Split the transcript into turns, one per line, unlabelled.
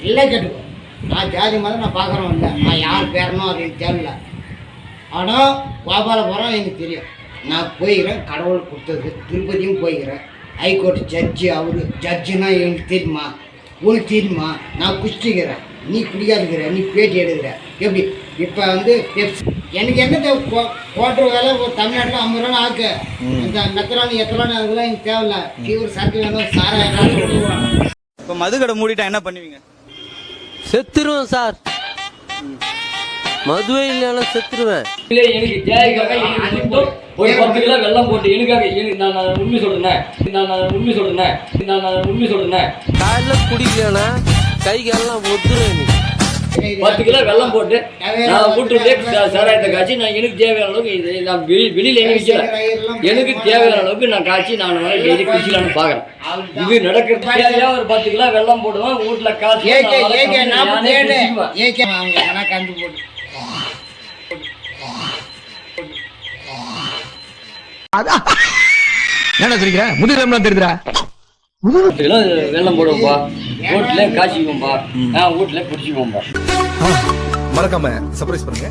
இல்லை கேட்டுக்கோ. நான் ஜாதி மதம் நான் பார்க்குறோம் இல்லை, நான் யார் பேரனோ அது எனக்கு தெரியல. ஆனால் கோபாலபுரம் எனக்கு தெரியும். நான் போய்கிறேன், கடவுள் கொடுத்தது. திருப்பதியும் போய்கிறேன். ஹைகோர்ட் ஜட்ஜி அவர் ஜட்ஜுன்னா எனக்கு தெரியுமா, உனக்கு தெரியுமா? நான் குடிச்சிக்கிறேன், நீ குடிக்காதுக்கிற, நீ பேட்டி எடுக்கிற. எப்படி இப்போ வந்து எனக்கு என்ன கோட்டர் வேலை தமிழ்நாட்டில் 50 ரூபா ஆக்கு. இந்த மெத்தரானு எத்தனை அதெல்லாம் எனக்கு தேவையில்ல. கீவர் சரக்கு வேணும், சாராயம்.
இப்போ மது கடை மூடிட்டா என்ன பண்ணுவீங்க?
செத்துருவேன் சார். மதுவே இல்லைன்னா செத்துருவேன்.
எனக்கு தேவைக்காக எனக்கு மட்டும் ஒரு 10 கிலோ வெள்ளம் போட்டு எனக்காக நான் உண்மை சொல்றேன்.
காலைல குடிக்கலன்னா கை காலெல்லாம் ஒத்துருவேன்.
10 கிலோ வெள்ளம் போட்டு நான் வீட்டுலேயே சாராயத்தை காய்ச்சி நான் எனக்கு தேவையான அளவுக்கு இது நான் வெளியில் எங்கே விற்கல. எனக்கு தேவையான அளவுக்கு நான் காய்ச்சி நான் டெய்லி குடிக்கலான்னு பார்க்குறேன். இது நடக்கிறது. ஒரு 10 கிலோ வெள்ளம் போடுவேன் வீட்டில் காய்ச்சி
கண்டு போட்டு
என்ன சொல்லிக்கிற? முதுகெலும்புலாம் தெரியுதுடா.
10 கிலோ வெள்ளம் போடுவோம்பா, வீட்டில் காய்ச்சிக்குவோம்பா, நான் வீட்டில் குடிச்சிக்குவோம்பா.
மறக்காம சர்ப்ரைஸ் பண்ணுங்க.